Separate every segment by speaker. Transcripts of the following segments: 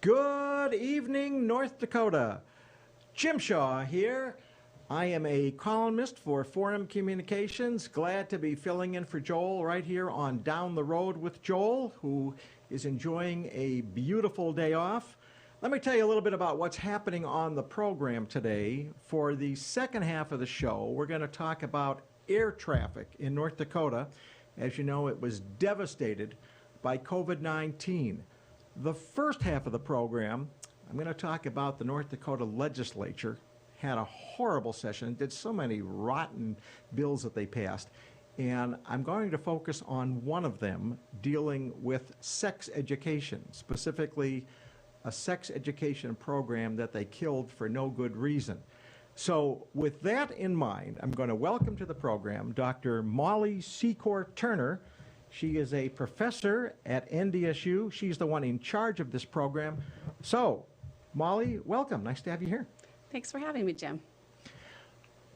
Speaker 1: Good evening, North Dakota. Jim Shaw here. I am a columnist for Forum Communications. Glad to be filling in for Joel right here on Down the Road with Joel, who is enjoying a beautiful day off. Let me tell you a little bit about what's happening on the program today. For the second half of the show, we're going to talk about air traffic in North Dakota. As you know, it was devastated by COVID-19. The first half of the program, I'm going to talk about the North Dakota Legislature. Had a horrible session, did so many rotten bills that they passed. And I'm going to focus on one of them dealing with sex education, specifically a sex education program that they killed for no good reason. So with that in mind, I'm going to welcome to the program Dr. Molly Secor-Turner. She is a professor at NDSU. She's the one in charge of this program. So, Molly, welcome. Nice to have you here.
Speaker 2: Thanks for having me, Jim.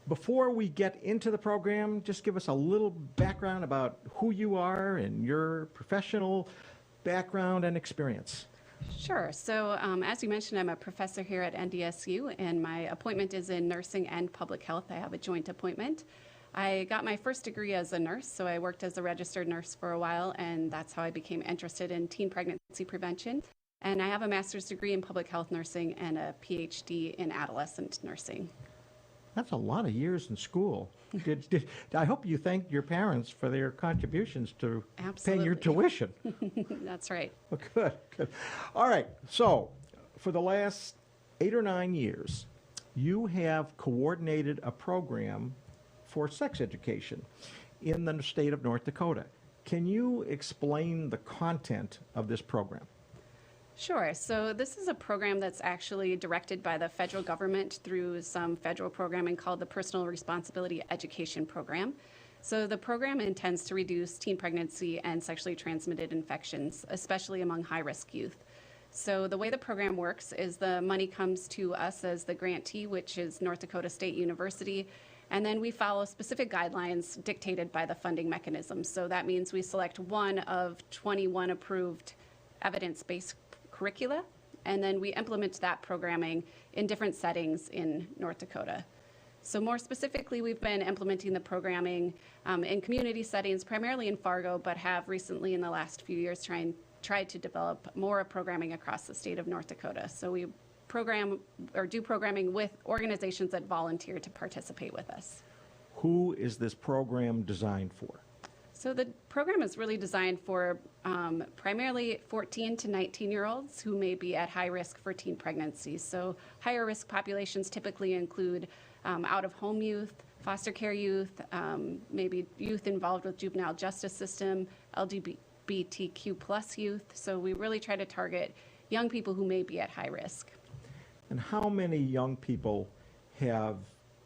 Speaker 1: Before we get into the program, just give us a little background about who you are and your professional background and experience.
Speaker 2: Sure. So, as you mentioned, I'm a professor here at NDSU, and my appointment is in nursing and public health. I have a joint appointment. I got my first degree as a nurse, so I worked as a registered nurse for a while, and that's how I became interested in teen pregnancy prevention. And I have a master's degree in public health nursing and a PhD in adolescent nursing.
Speaker 1: That's a lot of years in school. I hope you thanked your parents for their contributions to paying your tuition.
Speaker 2: That's right.
Speaker 1: Well, good, good. All right, so for the last 8 or 9 years, you have coordinated a program for sex education in the state of North Dakota. Can you explain the content of this program?
Speaker 2: Sure. So this is a program that's actually directed by the federal government through some federal programming called the Personal Responsibility Education Program. So the program intends to reduce teen pregnancy and sexually transmitted infections, especially among high-risk youth. So the way the program works is the money comes to us as the grantee, which is North Dakota State University, and then we follow specific guidelines dictated by the funding mechanism. So that means we select one of 21 approved evidence-based curricula, and then we implement that programming in different settings in North Dakota. So more specifically, we've been implementing the programming in community settings, primarily in Fargo, but have recently in the last few years tried to develop more programming across the state of North Dakota. So we program or do programming with organizations that volunteer to participate with us.
Speaker 1: Who is this program designed for?
Speaker 2: So the program is really designed for primarily 14 to 19-year-olds who may be at high risk for teen pregnancy. So higher risk populations typically include out-of-home youth, foster care youth, maybe youth involved with juvenile justice system, LGBTQ plus youth. So we really try to target young people who may be at high risk.
Speaker 1: And how many young people have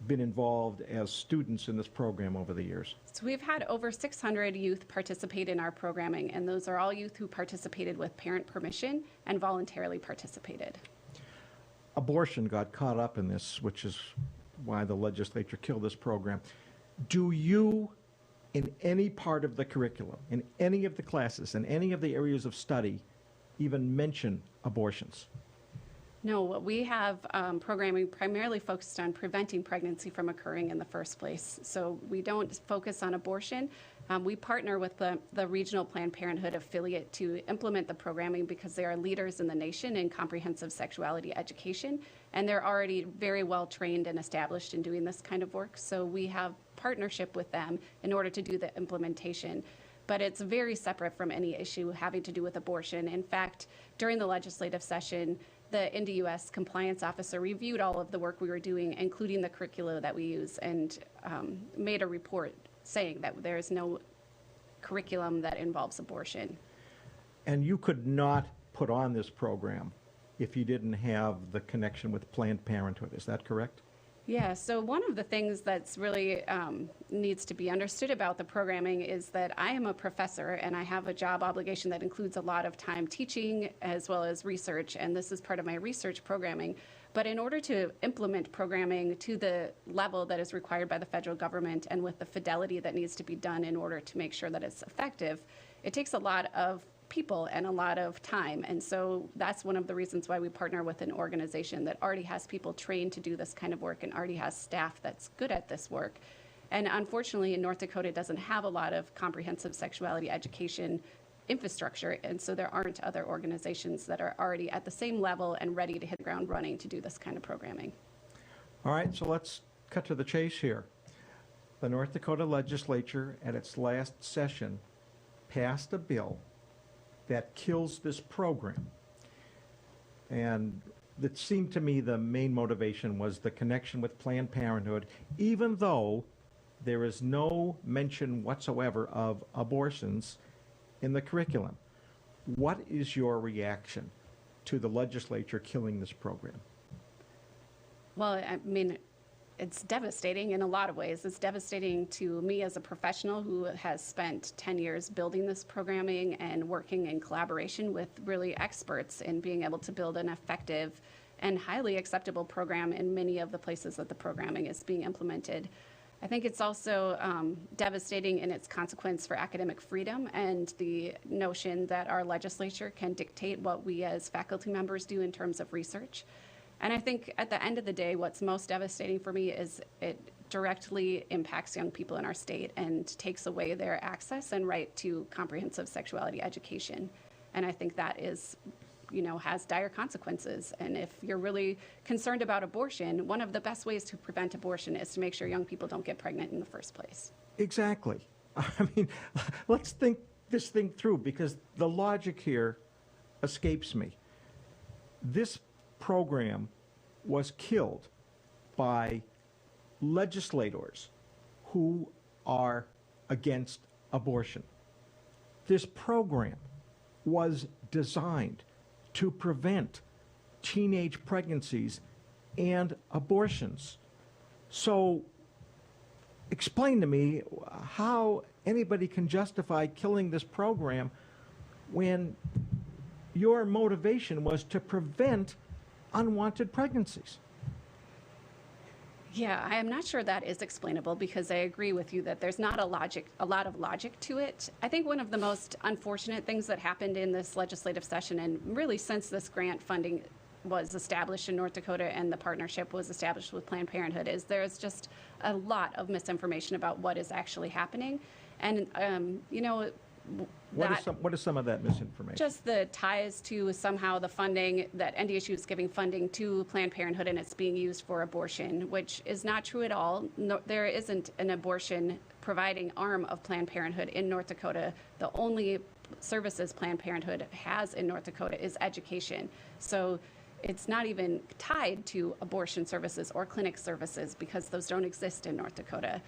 Speaker 1: been involved as students in this program over the years?
Speaker 2: So we've had over 600 youth participate in our programming, and those are all youth who participated with parent permission and voluntarily participated.
Speaker 1: Abortion got caught up in this, which is why the legislature killed this program. Do you, in any part of the curriculum, in any of the classes, in any of the areas of study, even mention abortions?
Speaker 2: No, we have programming primarily focused on preventing pregnancy from occurring in the first place. So we don't focus on abortion. We partner with the regional Planned Parenthood affiliate to implement the programming because they are leaders in the nation in comprehensive sexuality education, and they're already very well trained and established in doing this kind of work. So we have partnership with them in order to do the implementation. But it's very separate from any issue having to do with abortion. In fact, during the legislative session, the NDUS compliance officer reviewed all of the work we were doing, including the curricula that we use, and made a report saying that there is no curriculum that involves abortion.
Speaker 1: And you could not put on this program if you didn't have the connection with Planned Parenthood. Is that correct?
Speaker 2: Yeah, so one of the things that's really needs to be understood about the programming is that I am a professor and I have a job obligation that includes a lot of time teaching as well as research, and this is part of my research programming. But in order to implement programming to the level that is required by the federal government and with the fidelity that needs to be done in order to make sure that it's effective, it takes a lot of people and a lot of time. And so that's one of the reasons why we partner with an organization that already has people trained to do this kind of work and already has staff that's good at this work. And unfortunately, in North Dakota, it doesn't have a lot of comprehensive sexuality education infrastructure, and so there aren't other organizations that are already at the same level and ready to hit the ground running to do this kind of programming.
Speaker 1: All right, so let's cut to the chase here. The North Dakota Legislature, at its last session, passed a bill that kills this program. And it seemed to me the main motivation was the connection with Planned Parenthood, even though there is no mention whatsoever of abortions in the curriculum. What is your reaction to the legislature killing this program?
Speaker 2: Well, I mean, it's devastating in a lot of ways. It's devastating to me as a professional who has spent 10 years building this programming and working in collaboration with really experts in being able to build an effective and highly acceptable program in many of the places that the programming is being implemented. I think it's also devastating in its consequence for academic freedom and the notion that our legislature can dictate what we as faculty members do in terms of research. And I think at the end of the day, what's most devastating for me is it directly impacts young people in our state and takes away their access and right to comprehensive sexuality education. And I think that is, has dire consequences. And if you're really concerned about abortion, one of the best ways to prevent abortion is to make sure young people don't get pregnant in the first place.
Speaker 1: Exactly. I mean, let's think this thing through, because the logic here escapes me. This program was killed by legislators who are against abortion. This program was designed to prevent teenage pregnancies and abortions. So explain to me how anybody can justify killing this program when your motivation was to prevent unwanted pregnancies.
Speaker 2: Yeah, I am not sure that is explainable, because I agree with you that there's not a lot of logic to it. I think one of the most unfortunate things that happened in this legislative session, and really since this grant funding was established in North Dakota and the partnership was established with Planned Parenthood, is there's just a lot of misinformation about what is actually happening. And,
Speaker 1: What is some of that misinformation?
Speaker 2: Just the ties to somehow the funding that NDSU is giving funding to Planned Parenthood and it's being used for abortion, which is not true at all. No, there isn't an abortion providing arm of Planned Parenthood in North Dakota. The only services Planned Parenthood has in North Dakota is education. So it's not even tied to abortion services or clinic services, because those don't exist in North Dakota.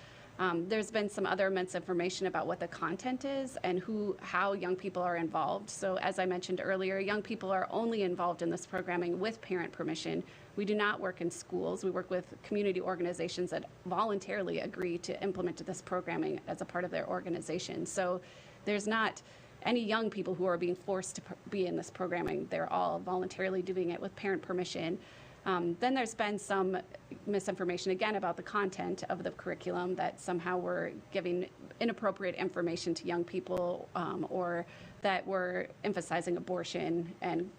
Speaker 2: There's been some other misinformation about what the content is and how young people are involved. So as I mentioned earlier, young people are only involved in this programming with parent permission. We do not work in schools. We work with community organizations that voluntarily agree to implement this programming as a part of their organization. So there's not any young people who are being forced to be in this programming. They're all voluntarily doing it with parent permission. Then there's been some misinformation, again, about the content of the curriculum, that somehow we're giving inappropriate information to young people, or that we're emphasizing abortion. And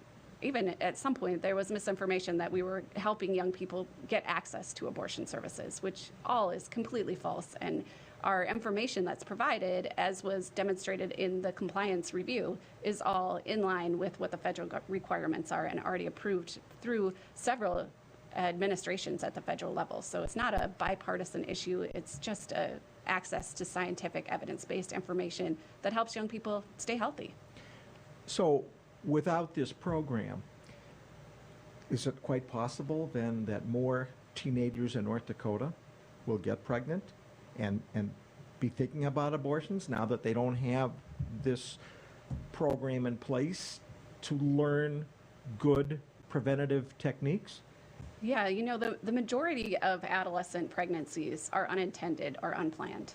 Speaker 2: even at some point, there was misinformation that we were helping young people get access to abortion services, which all is completely false. And our information that's provided, as was demonstrated in the compliance review, is all in line with what the federal requirements are and already approved through several administrations at the federal level. So it's not a bipartisan issue. It's just access to scientific evidence-based information that helps young people stay healthy.
Speaker 1: So without this program, is it quite possible then that more teenagers in North Dakota will get pregnant and be thinking about abortions now that they don't have this program in place to learn good preventative techniques?
Speaker 2: Yeah, the majority of adolescent pregnancies are unintended or unplanned.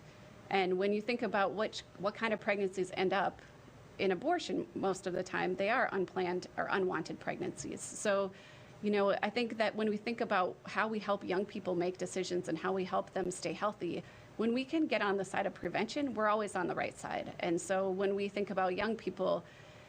Speaker 2: And when you think about what kind of pregnancies end up in abortion, most of the time they are unplanned or unwanted pregnancies. So, I think that when we think about how we help young people make decisions and how we help them stay healthy, when we can get on the side of prevention, we're always on the right side. And so when we think about young people,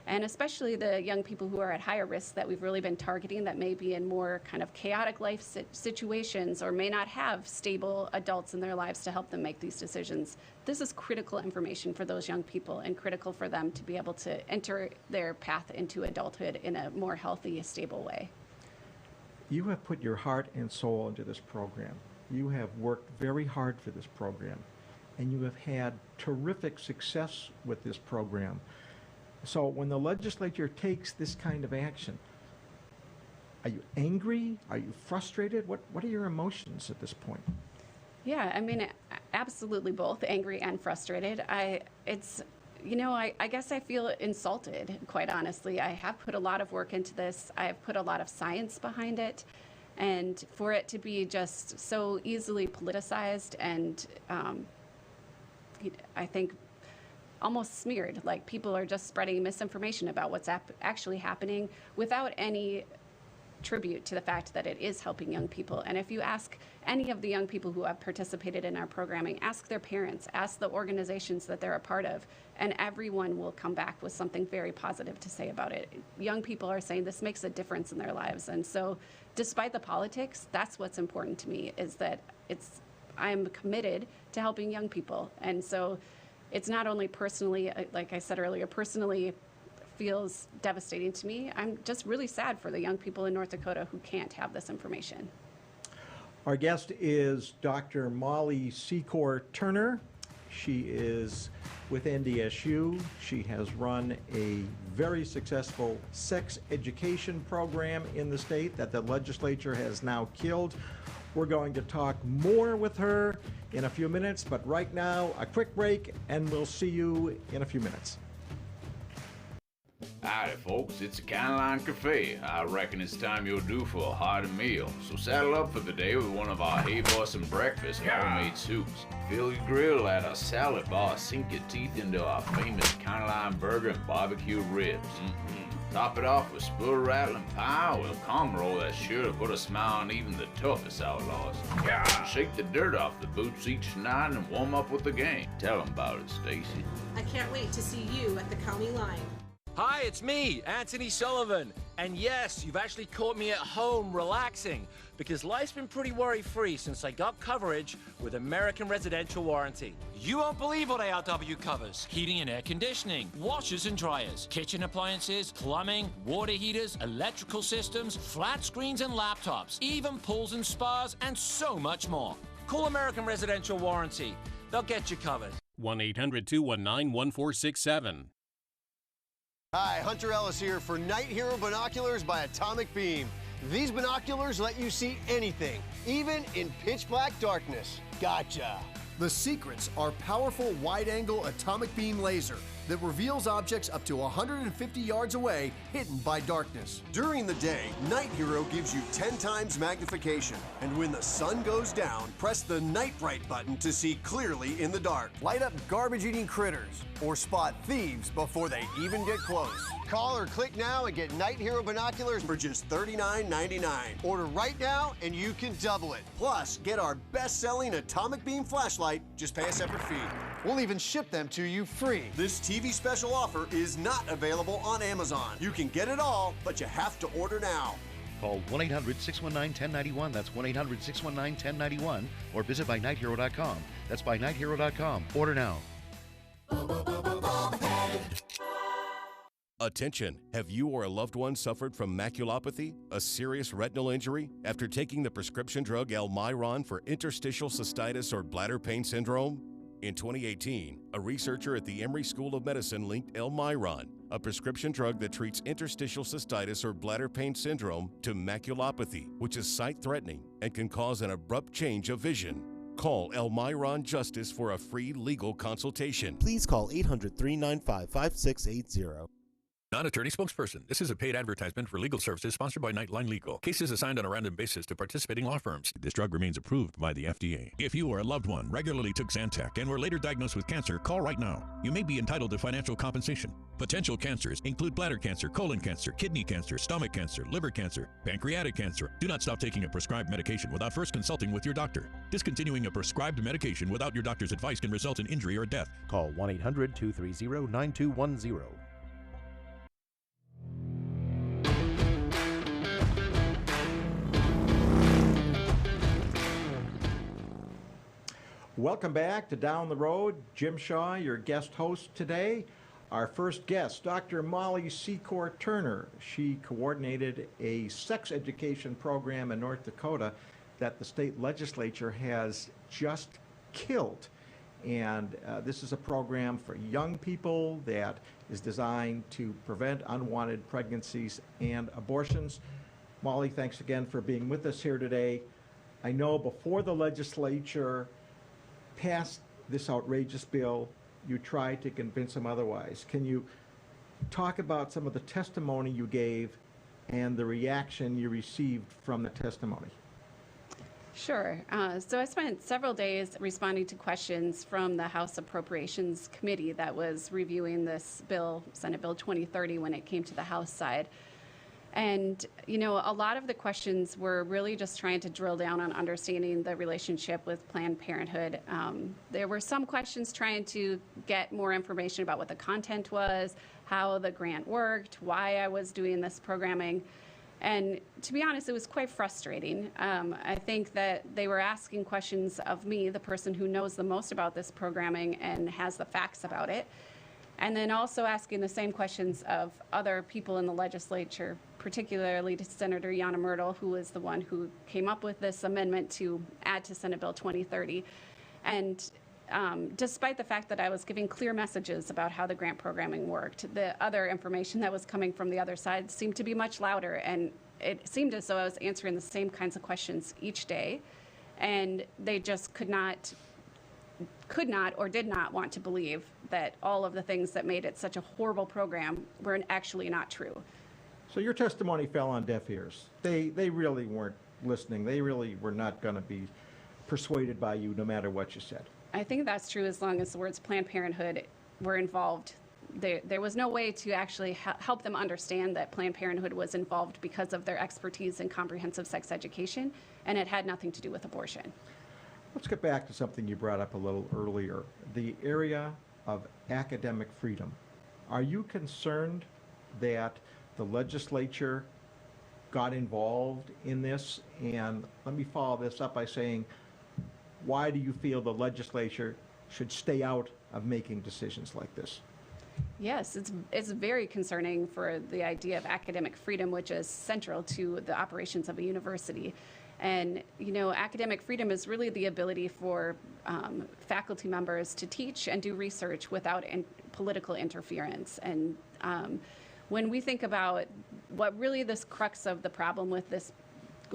Speaker 2: and especially the young people who are at higher risk that we've really been targeting, that may be in more kind of chaotic life situations or may not have stable adults in their lives to help them make these decisions. This is critical information for those young people and critical for them to be able to enter their path into adulthood in a more healthy, stable way.
Speaker 1: You have put your heart and soul into this program. You have worked very hard for this program, and you have had terrific success with this program. So when the legislature takes this kind of action, are you angry? Are you frustrated? What are your emotions at this point?
Speaker 2: Yeah, I mean, absolutely both, angry and frustrated. I guess I feel insulted, quite honestly. I have put a lot of work into this. I have put a lot of science behind it. And for it to be just so easily politicized and I think almost smeared, like people are just spreading misinformation about what's actually happening without any tribute to the fact that it is helping young people. And if you ask any of the young people who have participated in our programming, ask their parents, ask the organizations that they're a part of, and everyone will come back with something very positive to say about it. Young people are saying this makes a difference in their lives. And so despite the politics, that's what's important to me, is that I'm committed to helping young people. And so it's not only personally, like I said earlier, personally feels devastating to me. I'm just really sad for the young people in North Dakota who can't have this information.
Speaker 1: Our guest is Dr. Molly Secor-Turner. She is with NDSU. She has run a very successful sex education program in the state that the legislature has now killed. We're going to talk more with her in a few minutes, but right now, a quick break, and we'll see you in a few minutes.
Speaker 3: Howdy folks, it's the Caroline Cafe. I reckon it's time you're due for a hearty meal. So saddle up for the day with one of our hay-bossing breakfast and homemade soups. Fill your grill at a salad bar, sink your teeth into our famous Caroline burger and barbecue ribs. Top it off with spoon-rattling pie with a calm roll that's sure to put a smile on even the toughest outlaws. Shake the dirt off the boots each night and warm up with the gang. Tell them about it, Stacy.
Speaker 4: I can't wait to see you at the county line.
Speaker 5: Hi, it's me, Anthony Sullivan. And yes, you've actually caught me at home relaxing, because life's been pretty worry-free since I got coverage with American Residential Warranty.
Speaker 6: You won't believe what ARW covers. Heating and air conditioning, washers and dryers, kitchen appliances, plumbing, water heaters, electrical systems, flat screens and laptops, even pools and spas, and so much more.
Speaker 5: Call American Residential Warranty. They'll get you covered.
Speaker 7: 1-800-219-1467.
Speaker 8: Hi, Hunter Ellis here for Night Hero Binoculars by Atomic Beam. These binoculars let you see anything, even in pitch black darkness. Gotcha.
Speaker 9: The secrets are powerful wide-angle atomic beam laser that reveals objects up to 150 yards away, hidden by darkness.
Speaker 8: During the day, Night Hero gives you 10 times magnification. And when the sun goes down, press the Night Bright button to see clearly in the dark.
Speaker 9: Light up garbage-eating critters or spot thieves before they even get close.
Speaker 8: Call or click now and get Night Hero binoculars for just $39.99. Order right now and you can double it. Plus, get our best-selling Atomic Beam flashlight. Just pay a separate fee. We'll even ship them to you free. This TV special offer is not available on Amazon. You can get it all, but you have to order now.
Speaker 10: Call 1-800-619-1091. That's 1-800-619-1091. Or visit bynighthero.com. That's bynighthero.com. Order now.
Speaker 11: Attention! Have you or a loved one suffered from maculopathy, a serious retinal injury, after taking the prescription drug Almiron for interstitial cystitis or bladder pain syndrome? In 2018, a researcher at the Emory School of Medicine linked Almiron, a prescription drug that treats interstitial cystitis or bladder pain syndrome, to maculopathy, which is sight-threatening and can cause an abrupt change of vision. Call Almiron Justice for a free legal consultation.
Speaker 12: Please call 800-395-5680.
Speaker 13: Non-attorney spokesperson. This is a paid advertisement for legal services sponsored by Nightline Legal. Cases assigned on a random basis to participating law firms. This drug remains approved by the FDA. If you or a loved one regularly took Zantac and were later diagnosed with cancer, call right now. You may be entitled to financial compensation. Potential cancers include bladder cancer, colon cancer, kidney cancer, stomach cancer, liver cancer, pancreatic cancer. Do not stop taking a prescribed medication without first consulting with your doctor. Discontinuing a prescribed medication without your doctor's advice can result in injury or death.
Speaker 12: Call 1-800-230-9210.
Speaker 1: Welcome back to Down the Road. Jim Shaw, your guest host today. Our first guest, Dr. Molly Secor-Turner. She coordinated a sex education program in North Dakota that the state legislature has just killed. And this is a program for young people that is designed to prevent unwanted pregnancies and abortions. Molly, thanks again for being with us here today. I know before the legislature passed this outrageous bill, you tried to convince them otherwise. Can you talk about some of the testimony you gave and the reaction you received from the testimony?
Speaker 2: Sure. So I spent several days responding to questions from the House Appropriations Committee that was reviewing this bill, Senate Bill 2030, when it came to the House side. And, you know, a lot of the questions were really just trying to drill down on understanding the relationship with Planned Parenthood. There were some questions trying to get more information about what the content was, how the grant worked, why I was doing this programming. And to be honest, it was quite frustrating. I think that they were asking questions of me, the person who knows the most about this programming and has the facts about it, and then also asking the same questions of other people in the legislature, particularly to Senator Yana Myrtle, who was the one who came up with this amendment to add to Senate Bill 2030. And despite the fact that I was giving clear messages about how the grant programming worked, the other information that was coming from the other side seemed to be much louder, and it seemed as though I was answering the same kinds of questions each day, and they just could not or did not want to believe that all of the things that made it such a horrible program were actually not true.
Speaker 1: So your testimony fell on deaf ears. They really weren't listening. They really were not going to be persuaded by you no matter what you said.
Speaker 2: I think that's true as long as the words Planned Parenthood were involved. There was no way to actually help them understand that Planned Parenthood was involved because of their expertise in comprehensive sex education, and it had nothing to do with abortion.
Speaker 1: Let's get back to something you brought up a little earlier, the area of academic freedom. Are you concerned that the legislature got involved in this? And let me follow this up by saying, why do you feel the legislature should stay out of making decisions like this?
Speaker 2: Yes, it's very concerning for the idea of academic freedom, which is central to the operations of a university. And, you know, academic freedom is really the ability for faculty members to teach and do research without political interference. And when we think about what really this crux of the problem with this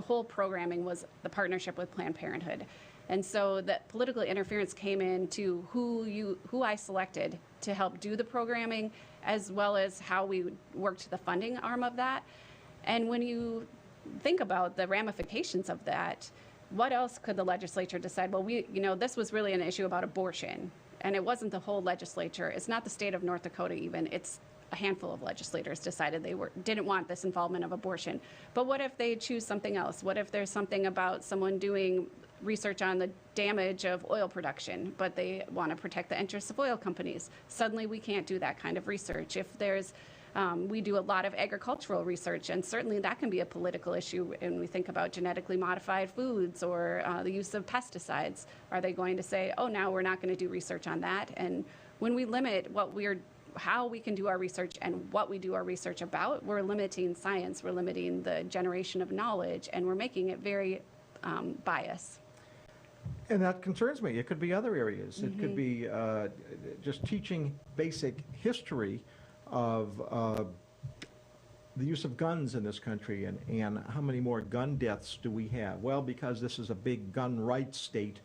Speaker 2: whole programming was, the partnership with Planned Parenthood. And so that political interference came into who I selected to help do the programming, as well as how we worked the funding arm of that. And when you think about the ramifications of that, what else could the legislature decide? Well, this was really an issue about abortion, and it wasn't the whole legislature. It's not the state of North Dakota even. It's a handful of legislators decided they didn't want this involvement of abortion. But what if they choose something else? What if there's something about someone doing research on the damage of oil production, but they want to protect the interests of oil companies? Suddenly we can't do that kind of research. If there's we do a lot of agricultural research, and certainly that can be a political issue when we think about genetically modified foods or the use of pesticides. Are they going to say, oh, now we're not going to do research on that? And when we limit how we can do our research and what we do our research about, we're limiting science, we're limiting the generation of knowledge, and we're making it very biased.
Speaker 1: And that concerns me. It could be other areas. It could be just teaching basic history of the use of guns in this country, and how many more gun deaths do we have? Well, because this is a big gun rights state,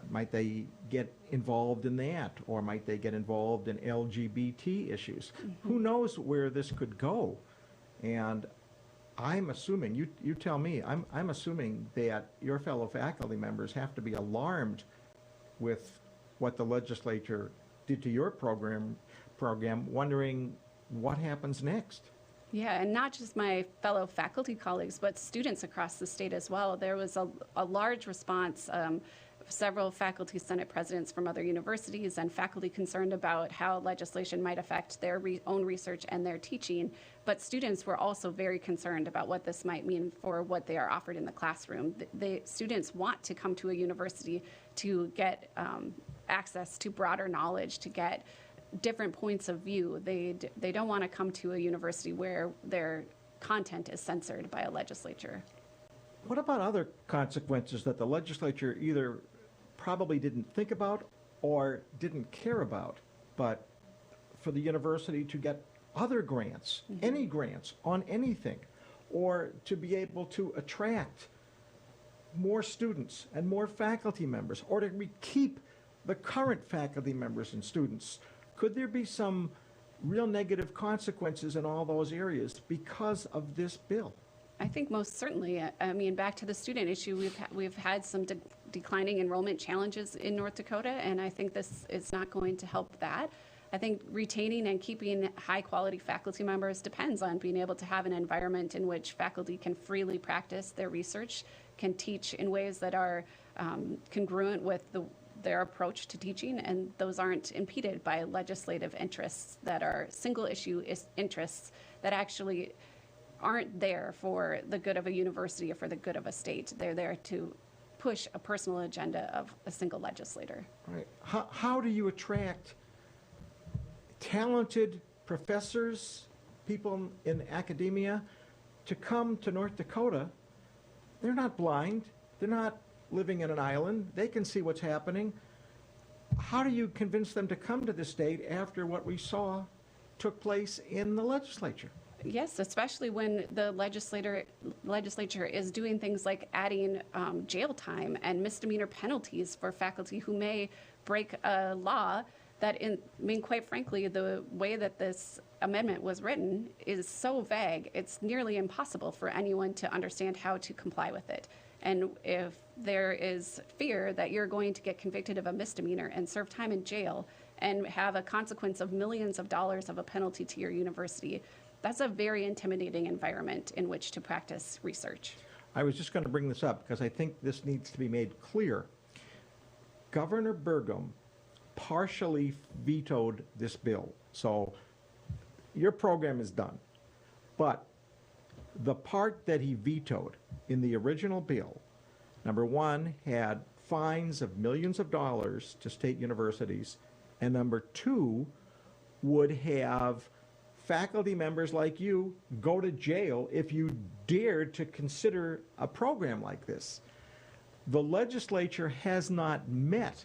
Speaker 1: might they get involved in that, or might they get involved in LGBT issues? Who knows where this could go? And I'm assuming, you tell me, I'm assuming that your fellow faculty members have to be alarmed with what the legislature did to your program, wondering what happens next.
Speaker 2: Yeah, and not just my fellow faculty colleagues, but students across the state as well. There was a large response. Several faculty senate presidents from other universities and faculty concerned about how legislation might affect their own research and their teaching, but students were also very concerned about what this might mean for what they are offered in the classroom. Students want to come to a university to get access to broader knowledge, to get different points of view. They don't want to come to a university where their content is censored by a legislature.
Speaker 1: What about other consequences that the legislature either probably didn't think about or didn't care about, but for the university to get other grants, any grants on anything, or to be able to attract more students and more faculty members, or to keep the current faculty members and students? Could there be some real negative consequences in all those areas because of this bill?
Speaker 2: I think most certainly. I mean, back to the student issue, we've had some declining enrollment challenges in North Dakota, and I think this is not going to help that. I think retaining and keeping high-quality faculty members depends on being able to have an environment in which faculty can freely practice their research, can teach in ways that are congruent with their approach to teaching, and those aren't impeded by legislative interests that are single-issue interests that actually aren't there for the good of a university or for the good of a state. They're there to push a personal agenda of a single legislator.
Speaker 1: Right. How do you attract talented professors, people in academia, to come to North Dakota? They're not blind. They're not living in an island. They can see what's happening. How do you convince them to come to the state after what we saw took place in the legislature?
Speaker 2: Yes, especially when the legislature is doing things like adding jail time and misdemeanor penalties for faculty who may break a law that, quite frankly, the way that this amendment was written is so vague, it's nearly impossible for anyone to understand how to comply with it. And if there is fear that you're going to get convicted of a misdemeanor and serve time in jail and have a consequence of millions of dollars of a penalty to your university, that's a very intimidating environment in which to practice research.
Speaker 1: I was just going to bring this up because I think this needs to be made clear. Governor Burgum partially vetoed this bill. So your program is done. But the part that he vetoed in the original bill, number one, had fines of millions of dollars to state universities, and number two, would have faculty members like you go to jail if you dared to consider a program like this. The legislature has not met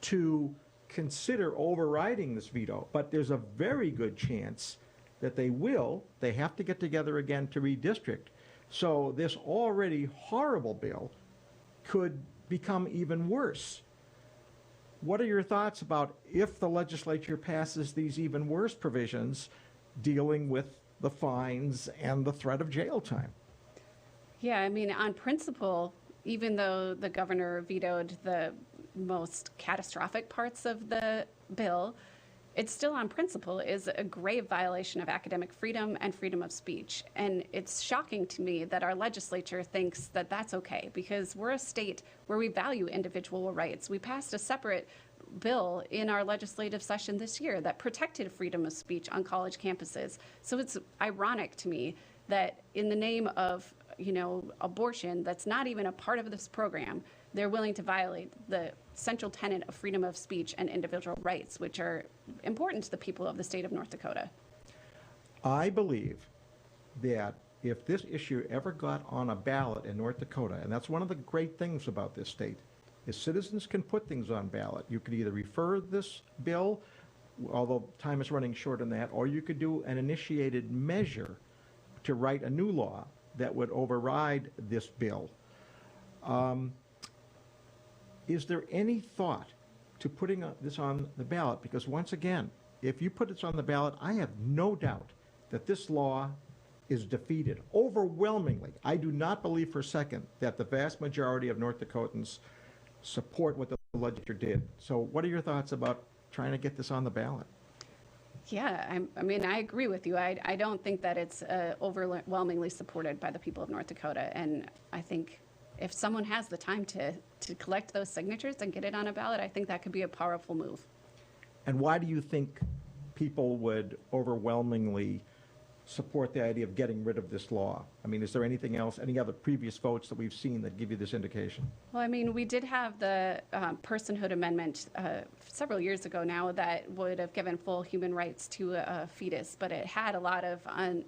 Speaker 1: to consider overriding this veto, but there's a very good chance that they will. They have to get together again to redistrict. So this already horrible bill could become even worse. What are your thoughts about if the legislature passes these even worse provisions dealing with the fines and the threat of jail time?
Speaker 2: Yeah, I mean, on principle, even though the governor vetoed the most catastrophic parts of the bill, it still on principle is a grave violation of academic freedom and freedom of speech. And it's shocking to me that our legislature thinks that that's okay, because we're a state where we value individual rights. We passed a separate bill in our legislative session this year that protected freedom of speech on college campuses. So it's ironic to me that in the name of, abortion, that's not even a part of this program, they're willing to violate the central tenet of freedom of speech and individual rights, which are important to the people of the state of North Dakota.
Speaker 1: I believe that if this issue ever got on a ballot in North Dakota, and that's one of the great things about this state, is citizens can put things on ballot. You could either refer this bill, although time is running short on that, or you could do an initiated measure to write a new law that would override this bill. Is there any thought to putting this on the ballot? Because once again, if you put this on the ballot, I have no doubt that this law is defeated overwhelmingly. I do not believe for a second that the vast majority of North Dakotans support what the legislature did. So what are your thoughts about trying to get this on the ballot?
Speaker 2: Yeah, I agree with you. I don't think that it's overwhelmingly supported by the people of North Dakota. And I think if someone has the time to collect those signatures and get it on a ballot, I think that could be a powerful move.
Speaker 1: And why do you think people would overwhelmingly support the idea of getting rid of this law? I mean, is there anything else, any other previous votes that we've seen that give you this indication?
Speaker 2: Well, I mean, we did have the personhood amendment several years ago now that would have given full human rights to a fetus, but it had a lot of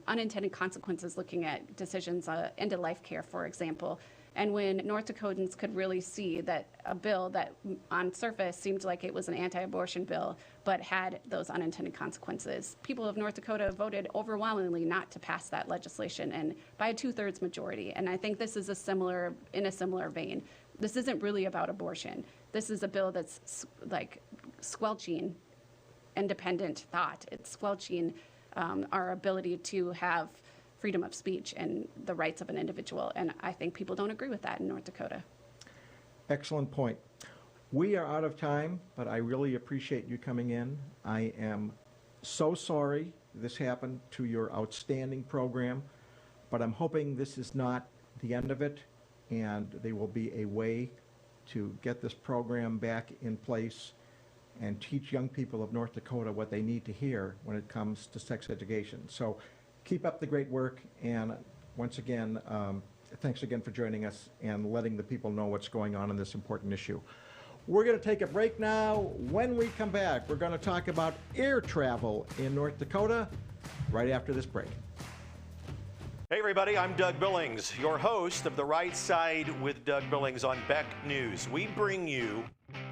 Speaker 2: unintended consequences looking at decisions, end-of-life care, for example. And when North Dakotans could really see that a bill that on surface seemed like it was an anti-abortion bill, but had those unintended consequences, people of North Dakota voted overwhelmingly not to pass that legislation, and by a 2/3 majority. And I think this is in a similar vein. This isn't really about abortion. This is a bill that's like squelching independent thought. It's squelching our ability to have freedom of speech and the rights of an individual. And I think people don't agree with that in North Dakota.
Speaker 1: Excellent point. We are out of time, but I really appreciate you coming in. I am so sorry this happened to your outstanding program, but I'm hoping this is not the end of it, and there will be a way to get this program back in place and teach young people of North Dakota what they need to hear when it comes to sex education. So keep up the great work, and once again, thanks again for joining us and letting the people know what's going on in this important issue. We're going to take a break now. When we come back, we're going to talk about air travel in North Dakota right after this break.
Speaker 7: Hey everybody, I'm Doug Billings, your host of The Right Side with Doug Billings on Beck News. We bring you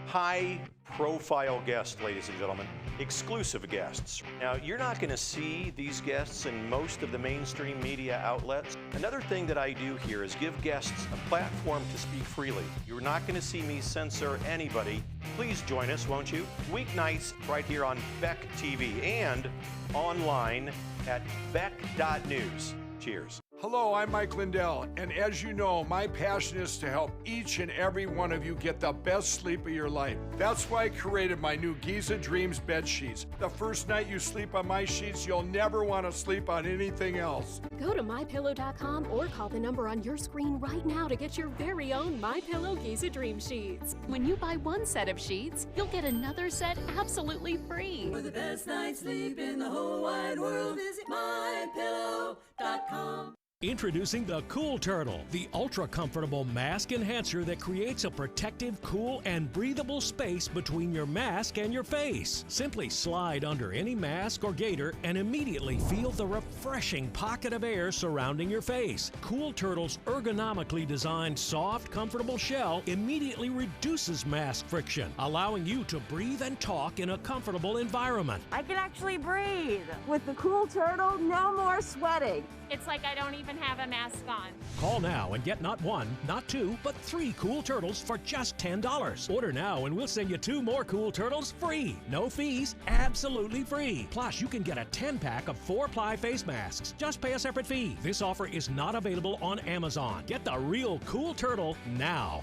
Speaker 7: high-profile guests, ladies and gentlemen, exclusive guests. Now, you're not going to see these guests in most of the mainstream media outlets. Another thing that I do here is give guests a platform to speak freely. You're not going to see me censor anybody. Please join us, won't you? Weeknights right here on Beck TV and online at beck.news. Cheers.
Speaker 12: Hello, I'm Mike Lindell, and as you know, my passion is to help each and every one of you get the best sleep of your life. That's why I created my new Giza Dreams bed sheets. The first night you sleep on my sheets, you'll never want to sleep on anything else.
Speaker 14: Go to MyPillow.com or call the number on your screen right now to get your very own MyPillow Giza Dream sheets. When you buy one set of sheets, you'll get another set absolutely free.
Speaker 15: For the best night's sleep in the whole wide world, visit MyPillow.com.
Speaker 16: Introducing the Cool Turtle, the ultra-comfortable mask enhancer that creates a protective, cool, and breathable space between your mask and your face. Simply slide under any mask or gaiter and immediately feel the refreshing pocket of air surrounding your face. Cool Turtle's ergonomically designed, soft, comfortable shell immediately reduces mask friction, allowing you to breathe and talk in a comfortable environment.
Speaker 17: I can actually breathe. With the Cool Turtle, no more sweating.
Speaker 18: It's like I don't even have a mask on.
Speaker 16: Call now and get not one, not two, but 3 Cool Turtles for just $10. Order now and we'll send you 2 more Cool Turtles free. No fees, absolutely free. Plus, you can get a 10-pack of 4-ply face masks. Just pay a separate fee. This offer is not available on Amazon. Get the real Cool Turtle now.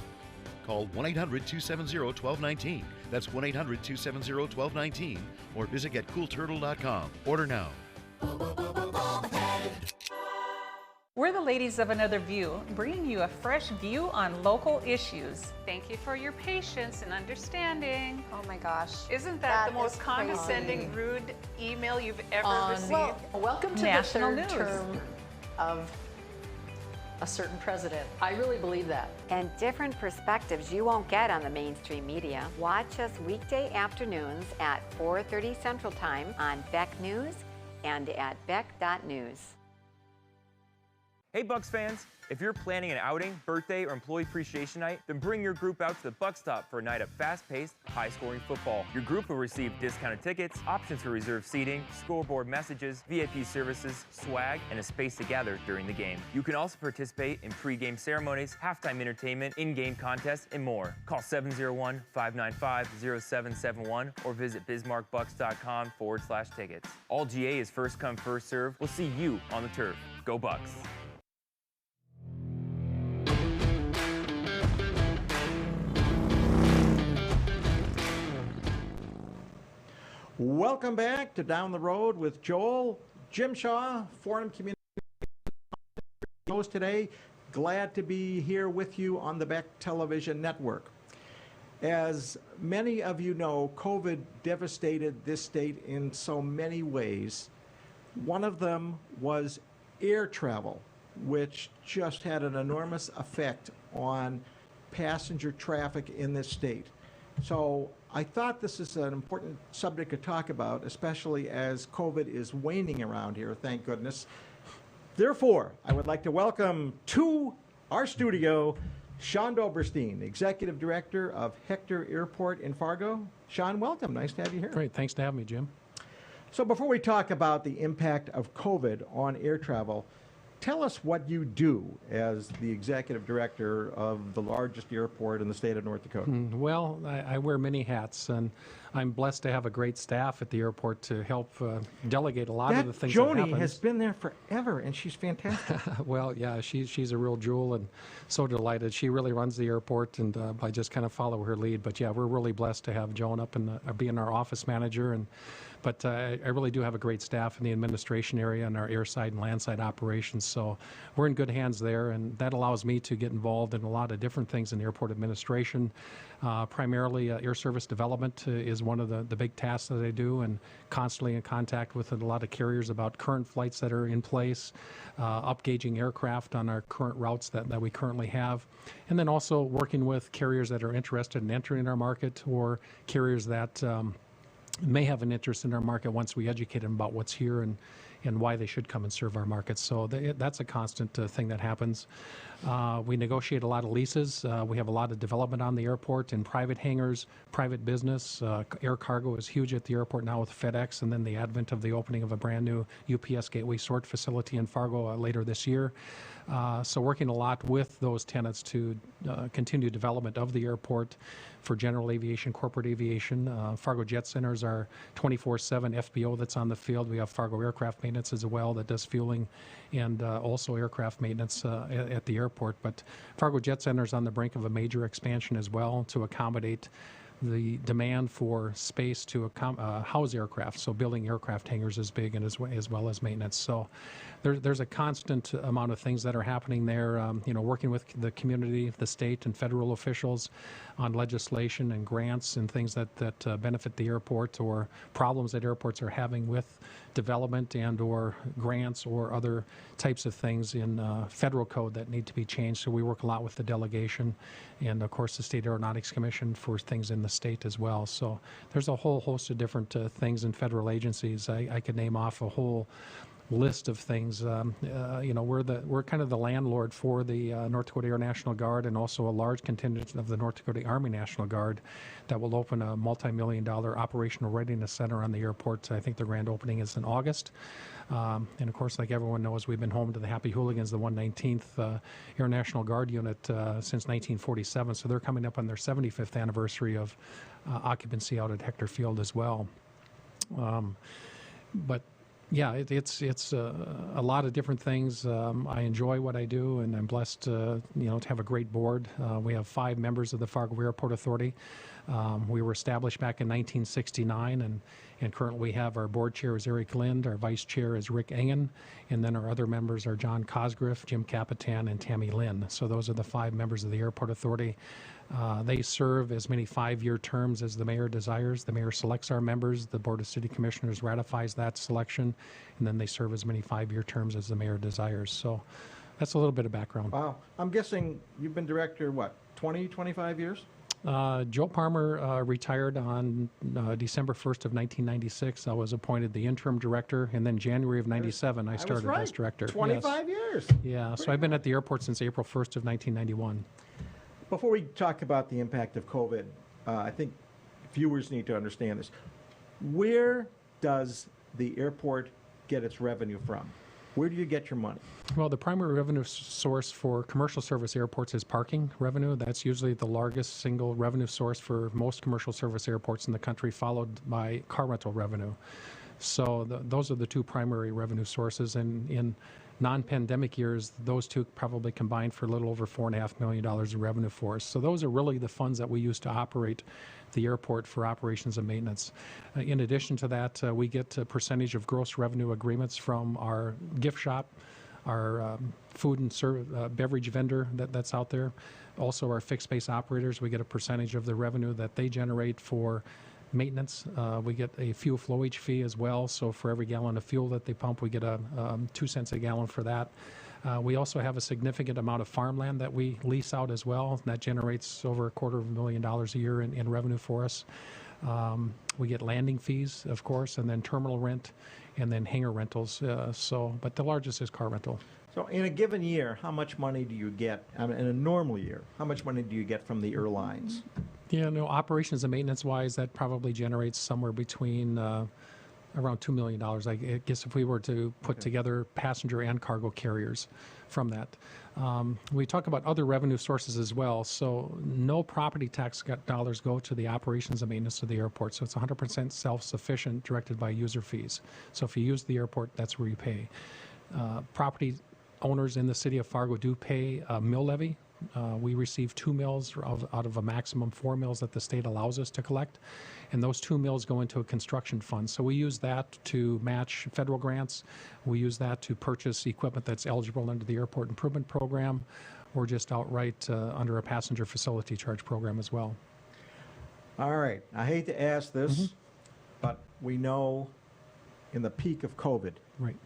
Speaker 10: Call 1-800-270-1219. That's 1-800-270-1219. Or visit getcoolturtle.com. Order now.
Speaker 19: We're the ladies of Another View, bringing you a fresh view on local issues.
Speaker 20: Thank you for your patience and understanding.
Speaker 21: Oh my gosh.
Speaker 20: Isn't that the most condescending, rude email you've ever received?
Speaker 21: Well, welcome to
Speaker 19: National
Speaker 21: the third
Speaker 19: news.
Speaker 21: term of a certain president. I really believe that.
Speaker 22: And different perspectives you won't get on the mainstream media. Watch us weekday afternoons at 4:30 Central Time on Beck News and at beck.news.
Speaker 23: Hey Bucks fans, if you're planning an outing, birthday, or employee appreciation night, then bring your group out to the Buck Stop for a night of fast-paced, high-scoring football. Your group will receive discounted tickets, options for reserved seating, scoreboard messages, VIP services, swag, and a space to gather during the game. You can also participate in pre-game ceremonies, halftime entertainment, in-game contests, and more. Call 701-595-0771 or visit bismarckbucks.com/tickets. All GA is first come, first serve. We'll see you on the turf. Go Bucks!
Speaker 1: Welcome back to Down the Road with Joel. Jim Shaw, Forum Communications host today. Glad to be here with you on the Beck Television Network. As many of you know, COVID devastated this state in so many ways. One of them was air travel, which just had an enormous effect on passenger traffic in this state. So I thought this is an important subject to talk about, especially as COVID is waning around here, thank goodness. Therefore, I would like to welcome to our studio Shawn Dobberstein, Executive Director of Hector Airport in Fargo. Shawn, welcome. Nice to have you here.
Speaker 3: Great. Thanks for having me, Jim.
Speaker 1: So before we talk about the impact of COVID on air travel, tell us what you do as the Executive Director of the largest airport in the state of North Dakota.
Speaker 3: Well, I wear many hats, and I'm blessed to have a great staff at the airport to help delegate a lot of the things that happen.
Speaker 1: Joni has been there forever, and she's fantastic.
Speaker 3: Well, yeah, she's a real jewel, and so delighted. She really runs the airport, and I just kind of follow her lead. But yeah, we're really blessed to have Joan up and being our office manager. But I really do have a great staff in the administration area and our airside and landside operations. So we're in good hands there, and that allows me to get involved in a lot of different things in airport administration. Primarily, air service development is one of the big tasks that I do, and constantly in contact with a lot of carriers about current flights that are in place, upgauging aircraft on our current routes that we currently have, and then also working with carriers that are interested in entering our market or carriers that may have an interest in our market once we educate them about what's here and why they should come and serve our markets. So that's a constant thing that happens. We negotiate a lot of leases. We have a lot of development on the airport in private hangars, private business. Air cargo is huge at the airport now with FedEx, and then the advent of the opening of a brand new UPS gateway sort facility in Fargo later this year. So working a lot with those tenants to continue development of the airport for general aviation, corporate aviation. Fargo Jet Center is our 24/7 FBO that's on the field. We have Fargo Aircraft Maintenance as well that does fueling and also aircraft maintenance at the airport. But Fargo Jet Center is on the brink of a major expansion as well to accommodate the demand for space to house aircraft. So building aircraft hangars is big, and as well as maintenance. So there's a constant amount of things that are happening there. Working with the community, the state and federal officials on legislation and grants and things that benefit the airport, or problems that airports are having with development and or grants or other types of things in federal code that need to be changed. So we work a lot with the delegation and of course the State Aeronautics Commission for things in the state as well. So there's a whole host of different things in federal agencies. I could name off a whole list of things. We're kind of the landlord for the North Dakota Air National Guard, and also a large contingent of the North Dakota Army National Guard that will open a multi-million-dollar operational readiness center on the airport. I think the grand opening is in August. And of course, like everyone knows, we've been home to the Happy Hooligans, the 119th Air National Guard unit since 1947. So they're coming up on their 75th anniversary of occupancy out at Hector Field as well. But yeah, it's a lot of different things. I enjoy what I do, and I'm blessed to have a great board. We have 5 members of the Fargo Airport Authority. We were established back in 1969, and currently we have our board chair is Eric Lind, our vice chair is Rick Engen, and then our other members are John Cosgriff, Jim Capitan, and Tammy Lynn. So those are the 5 members of the Airport Authority. They serve as many 5-year terms as the mayor desires. The mayor selects our members, the Board of City Commissioners ratifies that selection, and then they serve as many 5-year terms as the mayor desires. So that's a little bit of background.
Speaker 1: Wow. I'm guessing you've been director, 20, 25 years?
Speaker 3: Joe Palmer retired on December 1st of 1996. I was appointed the interim director, and then January of 97 I started as director.
Speaker 1: 25 years.
Speaker 3: Yeah, so I've been at the airport since April 1st of 1991.
Speaker 1: Before we talk about the impact of COVID, I think viewers need to understand this. Where does the airport get its revenue from? Where do you get your money?
Speaker 3: Well, the primary revenue source for commercial service airports is parking revenue. That's usually the largest single revenue source for most commercial service airports in the country, followed by car rental revenue. So those are the 2 primary revenue sources. And in non-pandemic years, those 2 probably combined for a little over $4.5 million in revenue for us. So those are really the funds that we use to operate the airport for operations and maintenance. In addition to that, we get a percentage of gross revenue agreements from our gift shop, our food and beverage vendor that's out there. Also our fixed base operators, we get a percentage of the revenue that they generate for maintenance. We get a fuel flowage fee as well. So for every gallon of fuel that they pump, we get 2 cents a gallon for that. We also have a significant amount of farmland that we lease out as well. That generates over $250,000 a year in revenue for us. We get landing fees, of course, and then terminal rent, and then hangar rentals. But the largest is car rental.
Speaker 1: So in a given year, how much money do you get, in a normal year, how much money do you get from the airlines?
Speaker 3: Yeah, no, operations and maintenance-wise, that probably generates somewhere between around $2 million. I guess if we were to put together passenger and cargo carriers from that. We talk about other revenue sources as well. So no property tax dollars go to the operations and maintenance of the airport. So it's 100% self-sufficient, directed by user fees. So if you use the airport, that's where you pay. Property owners in the city of Fargo do pay a mill levy. We receive 2 mills out of a maximum 4 mills that the state allows us to collect. And those 2 mills go into a construction fund. So we use that to match federal grants. We use that to purchase equipment that's eligible under the airport improvement program, or just outright under a passenger facility charge program as well.
Speaker 1: All right. I hate to ask this, but we know in the peak of COVID,
Speaker 3: right,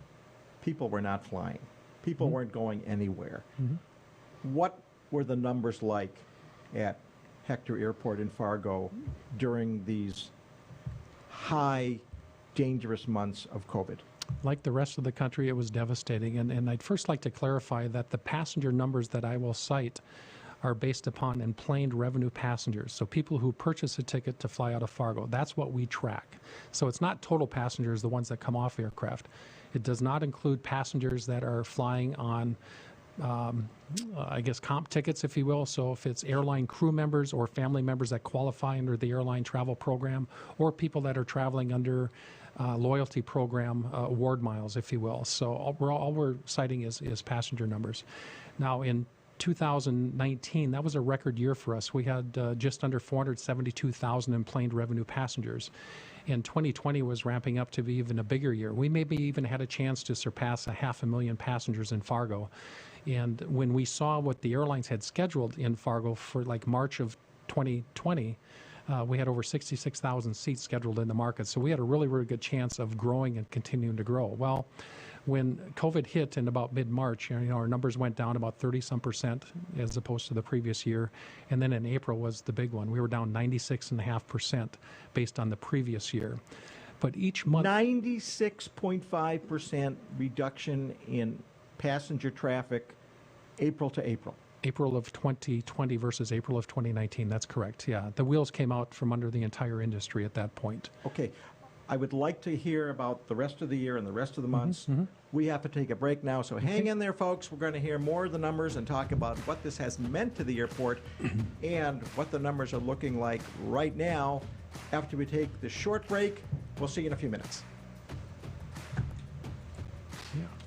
Speaker 1: people were not flying. People weren't going anywhere. What were the numbers like at Hector Airport in Fargo during these high, dangerous months of COVID?
Speaker 3: Like the rest of the country, it was devastating. And I'd first like to clarify that the passenger numbers that I will cite are based upon emplaned revenue passengers. So people who purchase a ticket to fly out of Fargo, that's what we track. So it's not total passengers, the ones that come off aircraft. It does not include passengers that are flying on I guess comp tickets, if you will. So if it's airline crew members or family members that qualify under the airline travel program, or people that are traveling under loyalty program award miles, if you will. So all we're citing is passenger numbers. Now in 2019, that was a record year for us. We had just under 472,000 emplaned revenue passengers. And 2020 was ramping up to be even a bigger year. We maybe even had a chance to surpass 500,000 passengers in Fargo. And when we saw what the airlines had scheduled in Fargo for like March of 2020, we had over 66,000 seats scheduled in the market. So we had a really, really good chance of growing and continuing to grow. Well, when COVID hit in about mid-March, our numbers went down about 30-some% as opposed to the previous year. And then in April was the big one. We were down 96.5% based on the previous year. But each month...
Speaker 1: 96.5% reduction in passenger traffic April to April.
Speaker 3: April of 2020 versus April of 2019. That's correct. Yeah. The wheels came out from under the entire industry at that point.
Speaker 1: Okay. I would like to hear about the rest of the year and the rest of the months. We have to take a break now, so hang in there, folks. We're going to hear more of the numbers and talk about what this has meant to the airport and what the numbers are looking like right now. After we take the short break, we'll see you in a few minutes.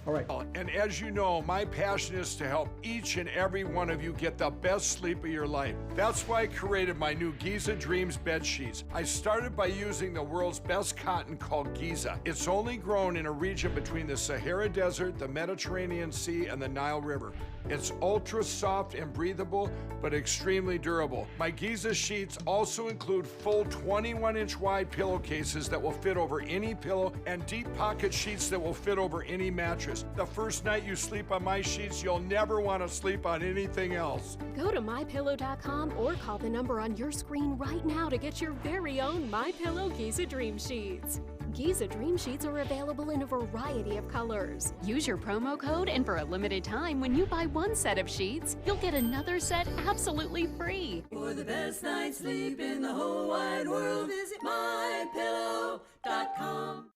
Speaker 1: All right.
Speaker 12: And as you know, my passion is to help each and every one of you get the best sleep of your life. That's why I created my new Giza Dreams bed sheets. I started by using the world's best cotton called Giza. It's only grown in a region between the Sahara Desert, the Mediterranean Sea, and the Nile River. It's ultra soft and breathable, but extremely durable. My Giza sheets also include full 21-inch wide pillowcases that will fit over any pillow and deep pocket sheets that will fit over any mattress. The first night you sleep on my sheets, you'll never want to sleep on anything else.
Speaker 14: Go to MyPillow.com or call the number on your screen right now to get your very own MyPillow Giza Dream Sheets. Giza Dream Sheets are available in a variety of colors. Use your promo code, and for a limited time, when you buy one set of sheets, you'll get another set absolutely free.
Speaker 15: For the best night's sleep in the whole wide world, visit MyPillow.com.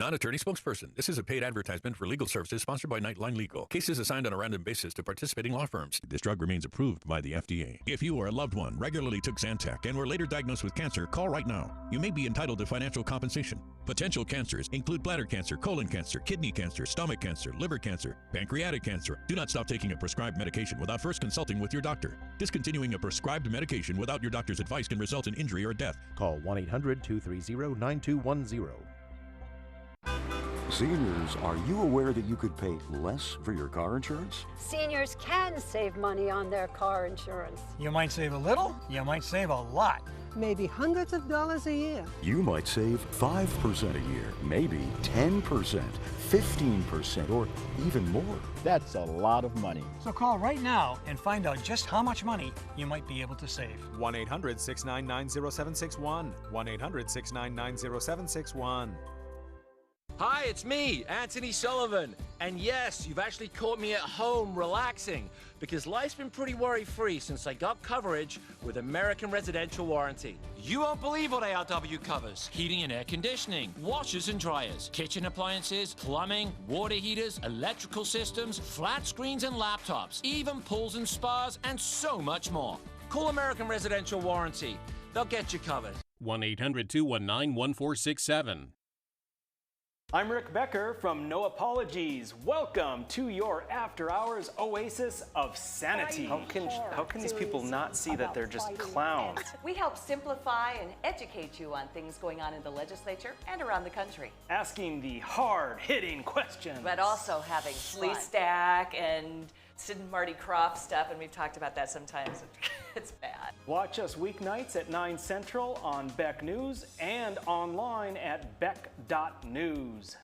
Speaker 13: Non-attorney spokesperson. This is a paid advertisement for legal services sponsored by Nightline Legal. Cases assigned on a random basis to participating law firms. This drug remains approved by the FDA. If you or a loved one regularly took Zantac and were later diagnosed with cancer, call right now. You may be entitled to financial compensation. Potential cancers include bladder cancer, colon cancer, kidney cancer, stomach cancer, liver cancer, pancreatic cancer. Do not stop taking a prescribed medication without first consulting with your doctor. Discontinuing a prescribed medication without your doctor's advice can result in injury or death.
Speaker 4: Call 1-800-230-9210.
Speaker 5: Seniors, are you aware that you could pay less for your car insurance?
Speaker 6: Seniors can save money on their car insurance.
Speaker 24: You might save a little, you might save a lot.
Speaker 4: maybe hundreds of dollars a year.
Speaker 5: You might save 5% a year, maybe 10%, 15%, or even more.
Speaker 6: That's a lot of money.
Speaker 9: So call right now and find out just how much money you might be able to save.
Speaker 24: 1-800-699-0761. 1-800-699-0761.
Speaker 25: Hi, it's me, Anthony Sullivan. And yes, you've actually caught me at home relaxing because life's been pretty worry-free since I got coverage with American Residential Warranty. You won't believe what ARW covers. Heating and air conditioning, washers and dryers, kitchen appliances, plumbing, water heaters, electrical systems, flat screens and laptops, even pools and spas, and so much more. Call American Residential Warranty. They'll get you covered.
Speaker 26: 1-800-219-1467.
Speaker 27: I'm Rick Becker from No Apologies. Welcome to your after hours oasis of sanity. How can these people not see that they're just clowns?
Speaker 28: We help simplify and educate you on things going on in the legislature and around the country.
Speaker 27: Asking the hard-hitting questions.
Speaker 28: But also having Lee Stack and Sid and Marty Croft stuff, and we've talked about that sometimes. It's bad.
Speaker 27: Watch us weeknights at 9 Central on Beck News and online at beck.news.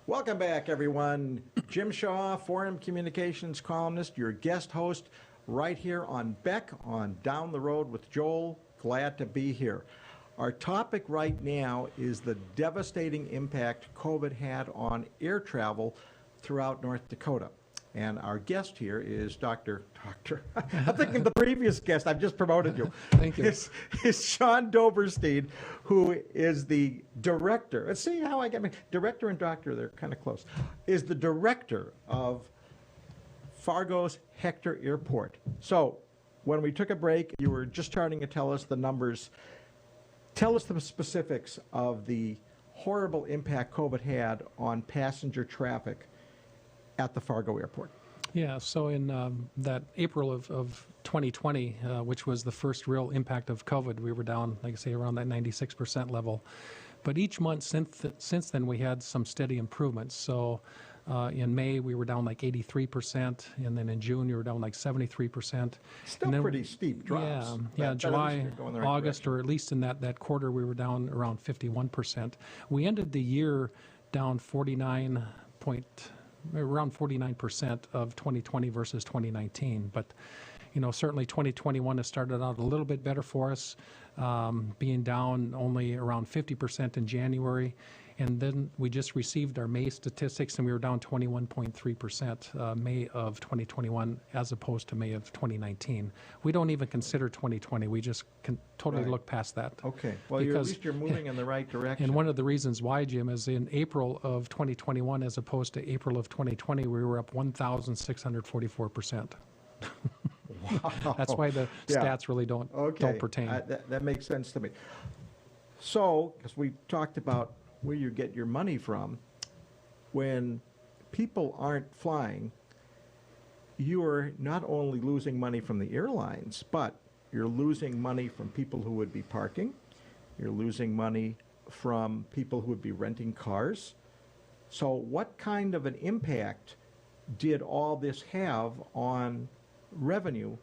Speaker 1: Welcome back, everyone. Jim Shaw, Forum Communications columnist, your guest host right here on Beck on Down the Road with Joel. Glad to be here. Our topic right now is the devastating impact COVID had on air travel throughout North Dakota. And our guest here is I'm thinking of the previous guest, I've just promoted you.
Speaker 3: Thank you.
Speaker 1: Is Shawn Dobberstein, who is the director, let's see how I get my, director and doctor, they're kind of close, is the director of Fargo's Hector Airport. So when we took a break, you were just starting to tell us the numbers. Tell us the specifics of the horrible impact COVID had on passenger traffic at the Fargo Airport.
Speaker 3: Yeah, so in that April of 2020, which was the first real impact of COVID, we were down, like I say, around that 96% level. But each month since then, we had some steady improvements. So in May, we were down like 83%, and then in June, we were down like 73%.
Speaker 1: Still
Speaker 3: then,
Speaker 1: pretty steep drops.
Speaker 3: Yeah, July, August, or at least in that quarter, we were down around 51%. We ended the year down around 49% of 2020 versus 2019. But, you know, certainly 2021 has started out a little bit better for us, being down only around 50% in January. And then we just received our May statistics, and we were down 21.3% May of 2021 as opposed to May of 2019. We don't even consider 2020. We just can totally look past that.
Speaker 1: Okay. Well, at least you're moving in the right direction.
Speaker 3: And one of the reasons why, Jim, is in April of 2021 as opposed to April of 2020, we were up 1,644%. Wow. That's why the stats really don't pertain.
Speaker 1: That makes sense to me. So, because we talked about where you get your money from, when people aren't flying, you are not only losing money from the airlines, but you're losing money from people who would be parking, you're losing money from people who would be renting cars. So what kind of an impact did all this have on revenue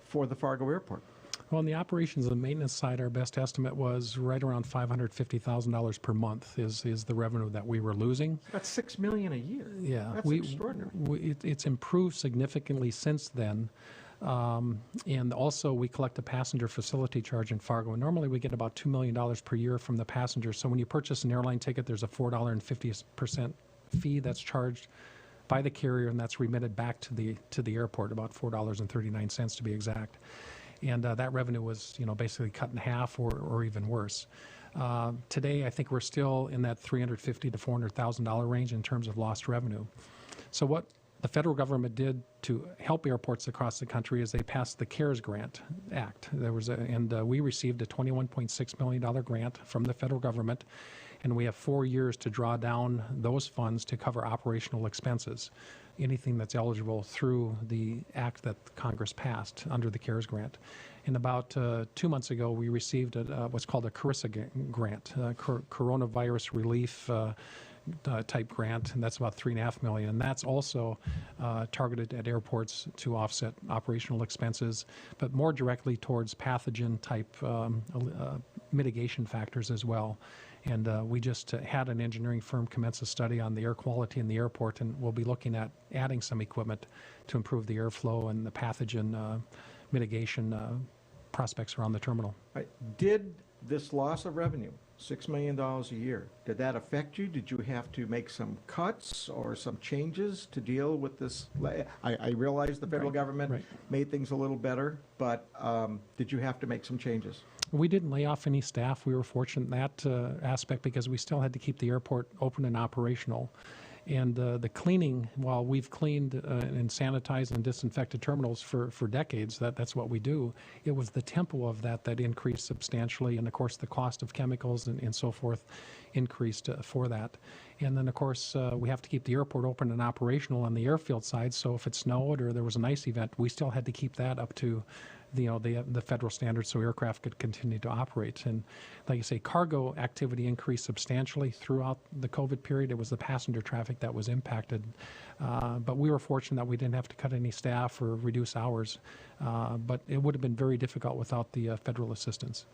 Speaker 1: for the Fargo Airport?
Speaker 3: Well, on the operations and maintenance side, our best estimate was right around $550,000 per month is the revenue that we were losing.
Speaker 1: That's $6 million a year.
Speaker 3: Yeah,
Speaker 1: that's extraordinary.
Speaker 3: It's improved significantly since then. And also, we collect a passenger facility charge in Fargo. And normally, we get about $2 million per year from the passengers. So when you purchase an airline ticket, there's a $4.50 fee that's charged by the carrier, and that's remitted back to the airport, about $4.39 to be exact. And that revenue was, basically cut in half or even worse. Today, I think we're still in that $350,000 to $400,000 range in terms of lost revenue. So what the federal government did to help airports across the country is they passed the CARES Grant Act. We received a $21.6 million grant from the federal government, and we have 4 years to draw down those funds to cover operational expenses, anything that's eligible through the act that Congress passed under the CARES Grant. And about 2 months ago, we received what's called a CARISA grant, Coronavirus Relief type grant, and that's about $3.5 million. And that's also targeted at airports to offset operational expenses, but more directly towards pathogen type mitigation factors as well. And we just had an engineering firm commence a study on the air quality in the airport, and we'll be looking at adding some equipment to improve the airflow and the pathogen mitigation prospects around the terminal.
Speaker 1: Right. Did this loss of revenue, $6 million a year, did that affect you? Did you have to make some cuts or some changes to deal with this? I realize the federal government made things a little better, but did you have to make some changes?
Speaker 3: We didn't lay off any staff. We were fortunate in that aspect because we still had to keep the airport open and operational. And the cleaning, while we've cleaned and sanitized and disinfected terminals for decades, that's what we do, it was the tempo of that increased substantially. And of course, the cost of chemicals and so forth increased for that. And then, of course, we have to keep the airport open and operational on the airfield side. So if it snowed or there was an ice event, we still had to keep that up to the federal standards so aircraft could continue to operate. And like you say, cargo activity increased substantially throughout the COVID period. It was the passenger traffic that was impacted. But we were fortunate that we didn't have to cut any staff or reduce hours. But it would have been very difficult without the federal assistance.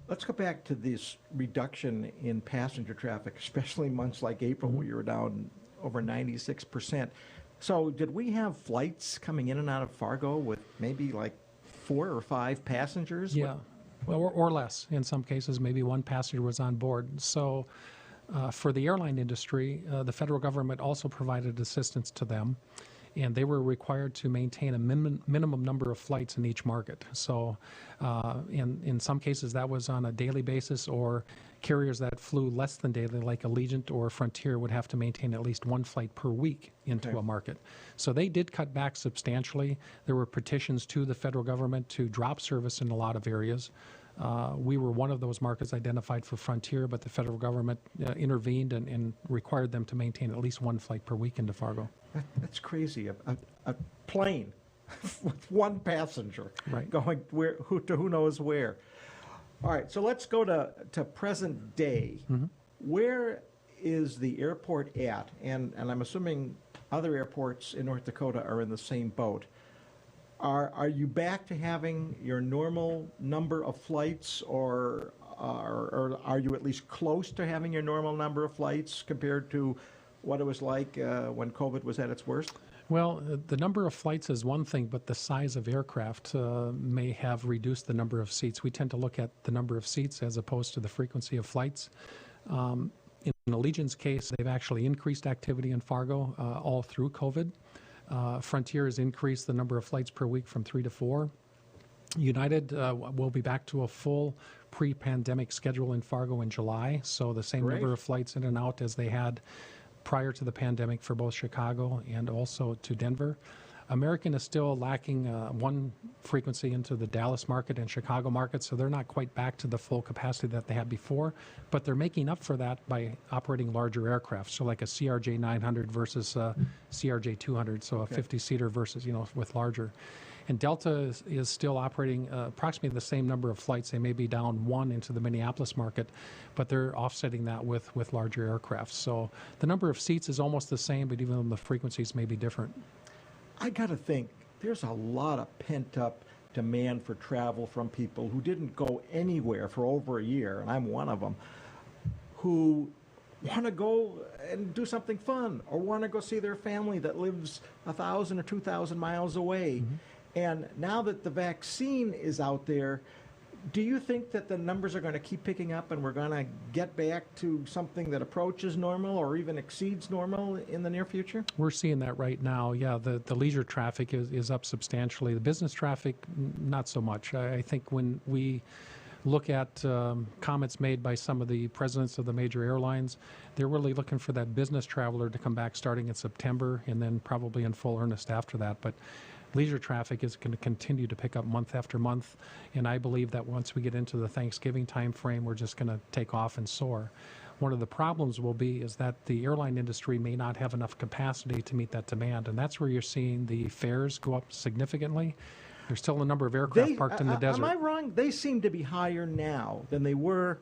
Speaker 1: Let's go back to this reduction in passenger traffic, especially months like April, where you were down over 96%. So did we have flights coming in and out of Fargo with maybe like 4 or 5 passengers?
Speaker 3: Yeah, well, or less. In some cases, maybe one passenger was on board. So for the airline industry, the federal government also provided assistance to them, and they were required to maintain a minimum number of flights in each market. So in some cases, that was on a daily basis, or carriers that flew less than daily, like Allegiant or Frontier, would have to maintain at least 1 flight per week into a market. So they did cut back substantially. There were petitions to the federal government to drop service in a lot of areas. We were one of those markets identified for Frontier, but the federal government intervened and required them to maintain at least 1 flight per week into Fargo.
Speaker 1: That's crazy. A plane with 1 passenger going who knows where. All right, so let's go to present day. Where is the airport at? And I'm assuming other airports in North Dakota are in the same boat. Are you back to having your normal number of flights, or are you at least close to having your normal number of flights compared to what it was like when COVID was at its worst?
Speaker 3: Well, the number of flights is one thing, but the size of aircraft may have reduced the number of seats. We tend to look at the number of seats as opposed to the frequency of flights. In Allegiant's case, they've actually increased activity in Fargo all through COVID. Frontier has increased the number of flights per week from 3 to 4. United will be back to a full pre-pandemic schedule in Fargo in July, so the same number of flights in and out as they had prior to the pandemic for both Chicago and also to Denver. American is still lacking 1 frequency into the Dallas market and Chicago market, so they're not quite back to the full capacity that they had before, but they're making up for that by operating larger aircraft, so like a CRJ 900 versus a CRJ 200, so a 50-seater versus, with larger. And Delta is still operating approximately the same number of flights. They may be down 1 into the Minneapolis market, but they're offsetting that with larger aircraft. So the number of seats is almost the same, but even though the frequencies may be different.
Speaker 1: I got to think there's a lot of pent-up demand for travel from people who didn't go anywhere for over a year, and I'm one of them, who want to go and do something fun or want to go see their family that lives 1,000 or 2,000 miles away. And now that the vaccine is out there, do you think that the numbers are going to keep picking up and we're going to get back to something that approaches normal or even exceeds normal in the near future?
Speaker 3: We're seeing that right now. Yeah, the leisure traffic is up substantially. The business traffic, not so much. I think when we look at comments made by some of the presidents of the major airlines, they're really looking for that business traveler to come back starting in September and then probably in full earnest after that. But leisure traffic is going to continue to pick up month after month, and I believe that once we get into the Thanksgiving time frame, we're just going to take off and soar. One of the problems will be is that the airline industry may not have enough capacity to meet that demand, and that's where you're seeing the fares go up significantly. There's still a number of aircraft parked in the desert.
Speaker 1: Am I wrong? They seem to be higher now than they were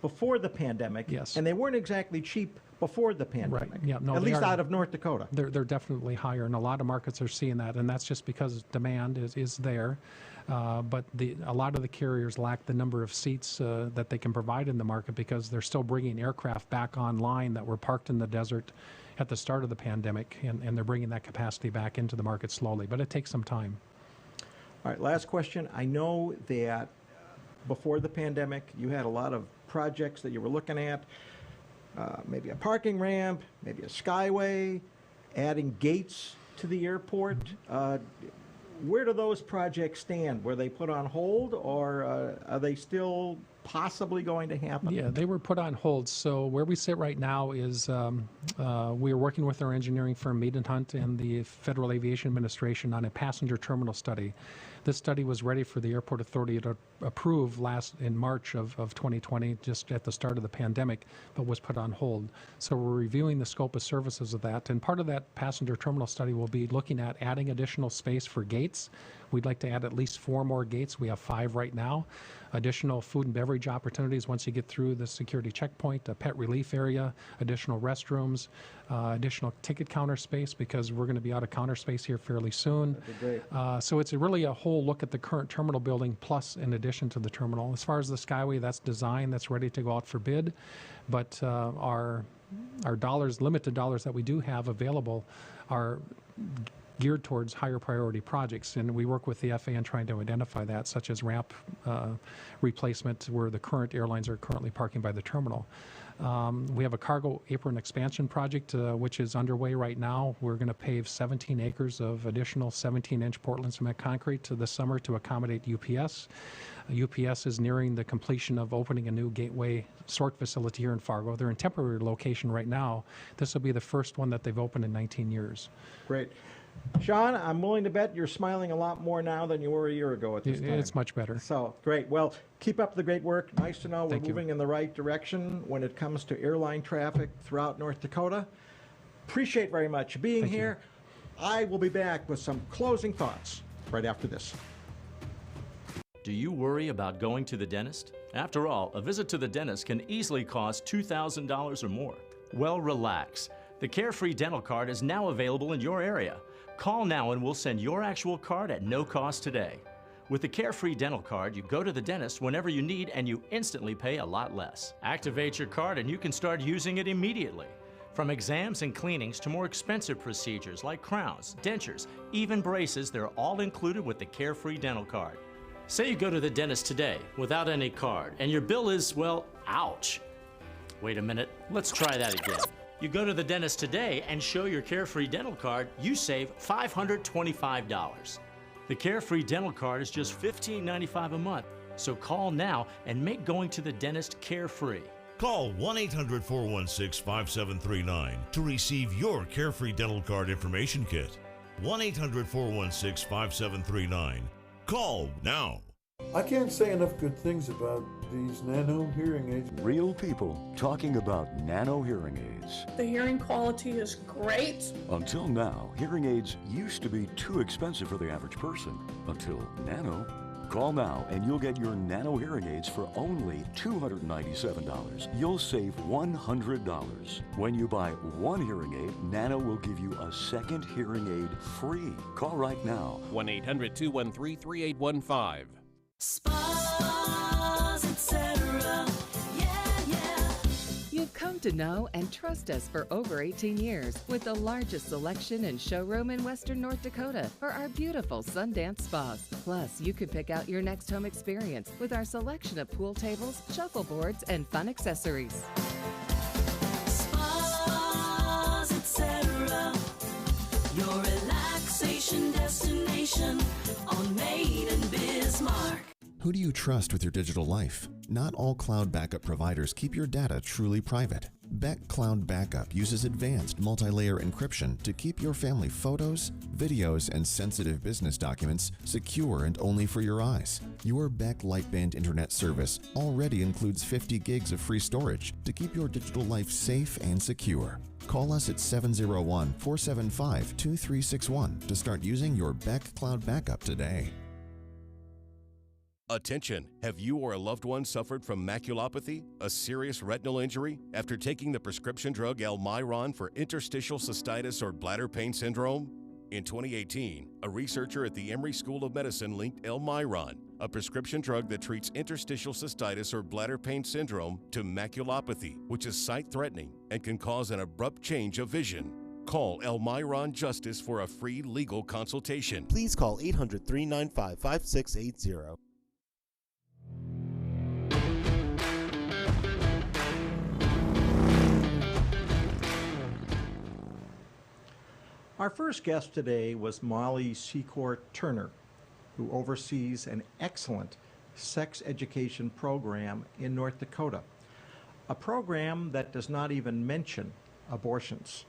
Speaker 1: before the pandemic.
Speaker 3: Yes.
Speaker 1: And they weren't exactly cheap before the pandemic.
Speaker 3: Right. Yeah. No,
Speaker 1: at
Speaker 3: they
Speaker 1: least
Speaker 3: are.
Speaker 1: out of North Dakota.
Speaker 3: They're definitely higher, and a lot of markets are seeing that, and that's just because demand is there. But a lot of the carriers lack the number of seats that they can provide in the market because they're still bringing aircraft back online that were parked in the desert at the start of the pandemic, and they're bringing that capacity back into the market slowly, but it takes some time.
Speaker 1: All right, last question. I know that before the pandemic, you had a lot of projects that you were looking at, maybe a parking ramp, maybe a skyway, adding gates to the airport. Where do those projects stand? Were they put on hold, or are they still possibly going to happen?
Speaker 3: Yeah, they were put on hold. So where we sit right now is we are working with our engineering firm, Mead & Hunt, and the Federal Aviation Administration on a passenger terminal study. This study was ready for the Airport Authority to approve in March of 2020, just at the start of the pandemic, but was put on hold. So we're reviewing the scope of services of that, and part of that passenger terminal study will be looking at adding additional space for gates. We'd like to add at least 4 more gates. We have 5 right now. Additional food and beverage opportunities once you get through the security checkpoint, a pet relief area, additional restrooms, additional ticket counter space, because we're going to be out of counter space here fairly soon.
Speaker 1: That'd be great.
Speaker 3: So it's really a whole look at the current terminal building plus in addition to the terminal. As far as the Skyway, that's designed, that's ready to go out for bid, but our limited dollars that we do have available are geared towards higher priority projects, and we work with the FAA in trying to identify that, such as ramp replacement where the current airlines are currently parking by the terminal. We have a cargo apron expansion project which is underway right now. We're going to pave 17 acres of additional 17-inch Portland cement concrete this summer to accommodate UPS. UPS is nearing the completion of opening a new gateway sort facility here in Fargo. They're in temporary location right now. This will be the first one that they've opened in 19 years.
Speaker 1: Great. Shawn, I'm willing to bet you're smiling a lot more now than you were a year ago at this time.
Speaker 3: It's much better.
Speaker 1: So, great. Well, keep up the great work. Nice to know we're
Speaker 3: Thank you.
Speaker 1: moving in the right direction when it comes to airline traffic throughout North Dakota. Appreciate very much being
Speaker 3: Thank you.
Speaker 1: here. I will be back with some closing thoughts right after this.
Speaker 2: Do you worry about going to the dentist? After all, a visit to the dentist can easily cost $2,000 or more. Well, relax. The Carefree Dental Card is now available in your area. Call now and we'll send your actual card at no cost today. With the Carefree Dental Card, you go to the dentist whenever you need and you instantly pay a lot less. Activate your card and you can start using it immediately. From exams and cleanings to more expensive procedures like crowns, dentures, even braces, they're all included with the Carefree Dental Card. Say you go to the dentist today without any card and your bill is, well, ouch. Wait a minute, let's try that again. You go to the dentist today and show your Carefree Dental Card, you save $525. The Carefree Dental Card is just $15.95 a month, so call now and make going to the dentist carefree.
Speaker 7: Call 1-800-416-5739 to receive your Carefree Dental Card information kit. 1-800-416-5739. Call now.
Speaker 8: I can't say enough good things about these nano hearing aids.
Speaker 5: Real people talking about nano hearing aids.
Speaker 11: The hearing quality is great.
Speaker 5: Until now, hearing aids used to be too expensive for the average person. Until nano. Call now and you'll get your nano hearing aids for only $297. You'll save $100. When you buy one hearing aid, Nano will give you a second hearing aid free. Call right now.
Speaker 17: 1-800-213-3815.
Speaker 15: Spas, etc. Yeah.
Speaker 18: You've come to know and trust us for over 18 years with the largest selection and showroom in Western North Dakota for our beautiful Sundance spas. Plus, you can pick out your next home experience with our selection of pool tables, shuffleboards, and fun accessories.
Speaker 15: Spas, etc. Your relaxation destination on Main and Bismarck.
Speaker 24: Who do you trust with your digital life? Not all cloud backup providers keep your data truly private. Beck Cloud Backup uses advanced multi-layer encryption to keep your family photos, videos, and sensitive business documents secure and only for your eyes. Your Beck Lightband Internet service already includes 50 gigs of free storage to keep your digital life safe and secure. Call us at 701-475-2361 to start using your Beck Cloud Backup today.
Speaker 10: Attention! Have you or a loved one suffered from maculopathy, a serious retinal injury, after taking the prescription drug Almiron for interstitial cystitis or bladder pain syndrome? In 2018, a researcher at the Emory School of Medicine linked Almiron, a prescription drug that treats interstitial cystitis or bladder pain syndrome, to maculopathy, which is sight-threatening and can cause an abrupt change of vision. Call Almiron Justice for a free legal consultation.
Speaker 16: Please call 800-395-5680.
Speaker 1: Our first guest today was Molly Secor-Turner, who oversees an excellent sex education program in North Dakota, a program that does not even mention abortions.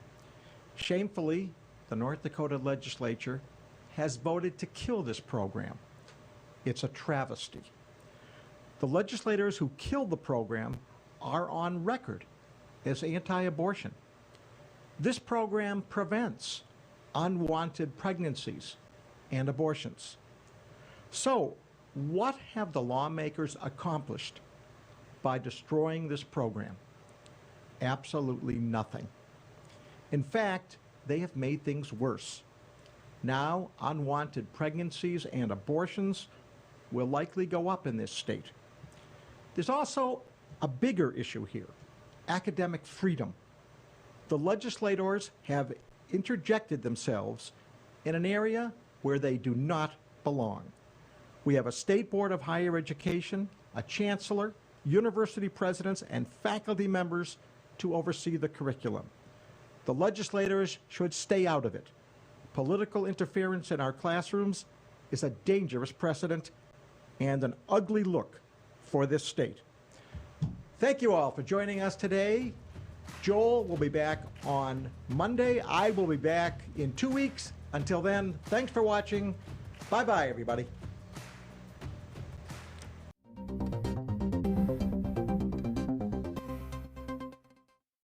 Speaker 1: Shamefully, the North Dakota Legislature has voted to kill this program. It's a travesty. The legislators who killed the program are on record as anti-abortion. This program prevents unwanted pregnancies and abortions. So, what have the lawmakers accomplished by destroying this program? Absolutely nothing. In fact, they have made things worse. Now, unwanted pregnancies and abortions will likely go up in this state. There's also a bigger issue here: academic freedom. The legislators have interjected themselves in an area where they do not belong. We have a state board of higher education, a chancellor, university presidents, and faculty members to oversee the curriculum. The legislators should stay out of it. Political interference in our classrooms is a dangerous precedent and an ugly look for this state. Thank you all for joining us today. Joel will be back on Monday. I will be back in 2 weeks. Until then, thanks for watching. Bye-bye, everybody.